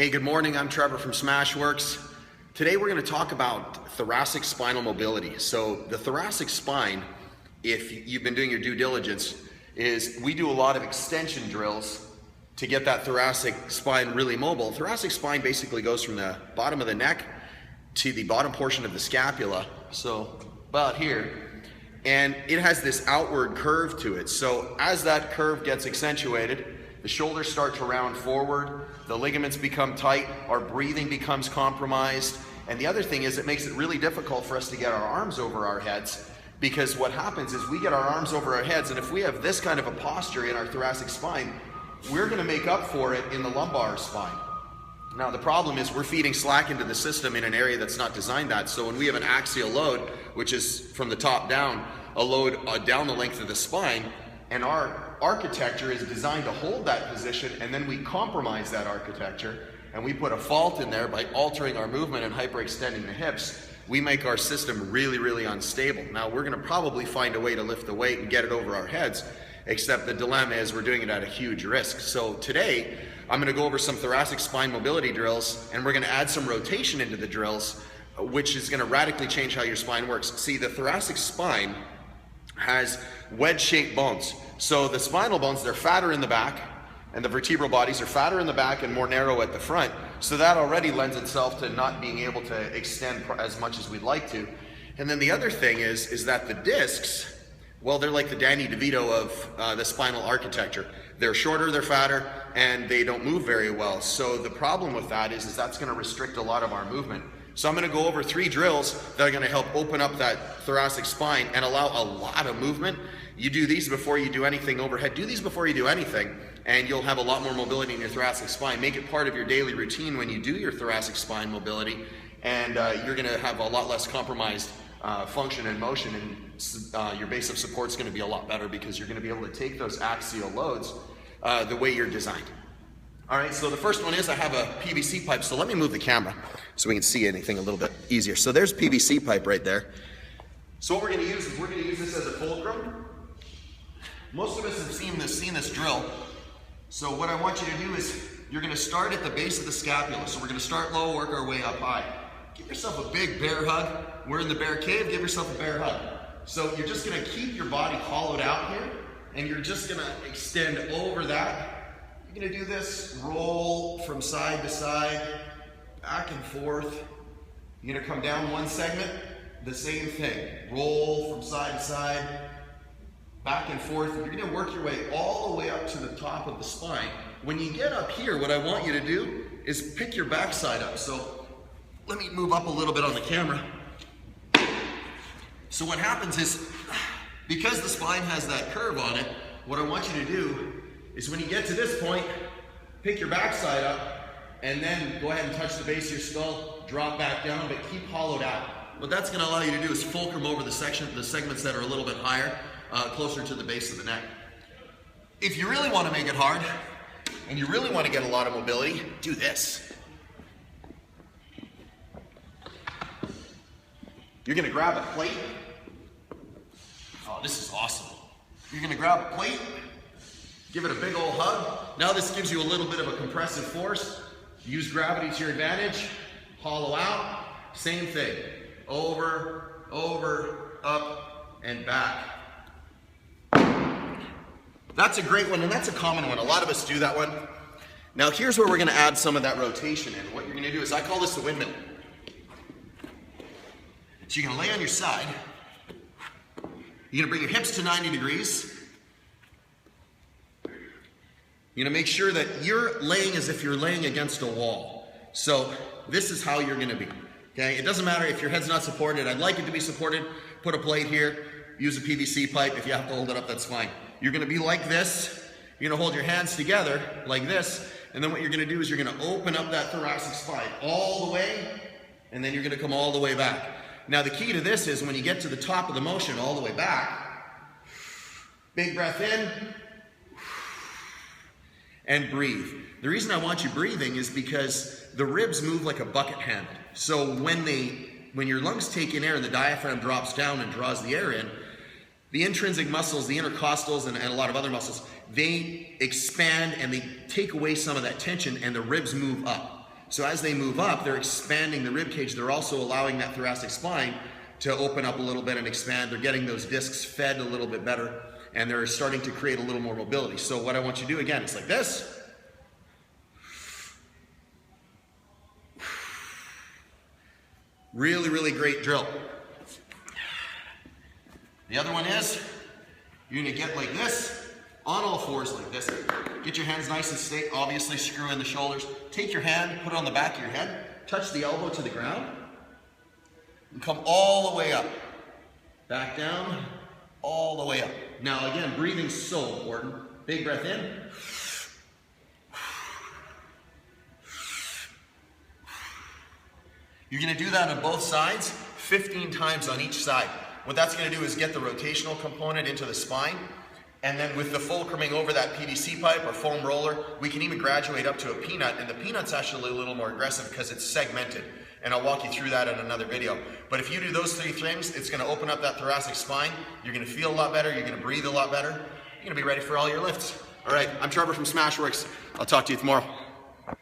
Hey, good morning. I'm Trevor from SmashweRx. Today we're going to talk about thoracic spinal mobility. So the thoracic spine, if you've been doing your due diligence, is we do a lot of extension drills to get that thoracic spine really mobile. Thoracic spine basically goes from the bottom of the neck to the bottom portion of the scapula, so about here, and it has this outward curve to it. So as that curve gets accentuated, the shoulders start to round forward, the ligaments become tight, our breathing becomes compromised, and the other thing is it makes it really difficult for us to get our arms over our heads, because what happens is we get our arms over our heads, and if we have this kind of a posture in our thoracic spine, we're going to make up for it in the lumbar spine. Now the problem is we're feeding slack into the system in an area that's not designed that, so when we have an axial load, which is from the top down, a load down the length of the spine, and our architecture is designed to hold that position, and then we compromise that architecture and we put a fault in there by altering our movement and hyperextending the hips, we make our system really, really unstable. Now we're going to probably find a way to lift the weight and get it over our heads, except the dilemma is we're doing it at a huge risk. So today I'm going to go over some thoracic spine mobility drills, and we're going to add some rotation into the drills, which is going to radically change how your spine works. See, the thoracic spine has wedge-shaped bones. So the spinal bones, they're fatter in the back, and the vertebral bodies are fatter in the back and more narrow at the front. So that already lends itself to not being able to extend as much as we'd like to. And then the other thing is that the discs, well, they're like the Danny DeVito of the spinal architecture. They're shorter, they're fatter, and they don't move very well. So the problem with that is that's going to restrict a lot of our movement. So I'm going to go over 3 drills that are going to help open up that thoracic spine and allow a lot of movement. You do these before you do anything overhead. Do these before you do anything, and you'll have a lot more mobility in your thoracic spine. Make it part of your daily routine when you do your thoracic spine mobility, and you're going to have a lot less compromised function and motion, and your base of support is going to be a lot better because you're going to be able to take those axial loads the way you're designed. All right, so the first one is I have a PVC pipe. So let me move the camera so we can see anything a little bit easier. So there's PVC pipe right there. So what we're going to use is we're going to use this as a fulcrum. Most of us have seen this drill. So what I want you to do is you're going to start at the base of the scapula. So we're going to start low, work our way up high. Give yourself a big bear hug. We're in the bear cave. Give yourself a bear hug. So you're just going to keep your body hollowed out here, and you're just going to extend over that. You're going to do this, roll from side to side, back and forth. You're going to come down one segment, the same thing. Roll from side to side, back and forth. You're going to work your way all the way up to the top of the spine. When you get up here, what I want you to do is pick your backside up. So let me move up a little bit on the camera. So what happens is, because the spine has that curve on it, what I want you to do is when you get to this point, pick your backside up, and then go ahead and touch the base of your skull, drop back down, but keep hollowed out. What that's going to allow you to do is fulcrum over the segments that are a little bit higher, closer to the base of the neck. If you really want to make it hard, and you really want to get a lot of mobility, do this. You're going to grab a plate. Oh, this is awesome. You're going to grab a plate, give it a big old hug. Now this gives you a little bit of a compressive force. Use gravity to your advantage. Hollow out. Same thing. Over, over, up, and back. That's a great one, and that's a common one. A lot of us do that one. Now here's where we're going to add some of that rotation in. What you're going to do is, I call this the windmill. So you're going to lay on your side. You're going to bring your hips to 90 degrees. You're going to make sure that you're laying as if you're laying against a wall. So this is how you're going to be. Okay? It doesn't matter if your head's not supported. I'd like it to be supported. Put a plate here. Use a PVC pipe. If you have to hold it up, that's fine. You're going to be like this. You're going to hold your hands together like this. And then what you're going to do is you're going to open up that thoracic spine all the way, and then you're going to come all the way back. Now the key to this is when you get to the top of the motion all the way back, big breath in, and breathe. The reason I want you breathing is because the ribs move like a bucket handle. So when your lungs take in air and the diaphragm drops down and draws the air in, the intrinsic muscles, the intercostals, and a lot of other muscles, they expand and they take away some of that tension, and the ribs move up. So as they move up, they're expanding the rib cage. They're also allowing that thoracic spine to open up a little bit and expand. They're getting those discs fed a little bit better, and they're starting to create a little more mobility. So what I want you to do again, it's like this. Really, really great drill. The other one is, you're gonna get like this, on all fours like this. Get your hands nice and straight, obviously screw in the shoulders. Take your hand, put it on the back of your head, touch the elbow to the ground, and come all the way up. Back down, all the way up. Now again, breathing's so important. Big breath in. You're gonna do that on both sides, 15 times on each side. What that's gonna do is get the rotational component into the spine, and then with the fulcruming over that PVC pipe or foam roller, we can even graduate up to a peanut, and the peanut's actually a little more aggressive because it's segmented. And I'll walk you through that in another video. But if you do those 3 things, it's gonna open up that thoracic spine, you're gonna feel a lot better, you're gonna breathe a lot better, you're gonna be ready for all your lifts. All right, I'm Trevor from SmashweRx. I'll talk to you tomorrow.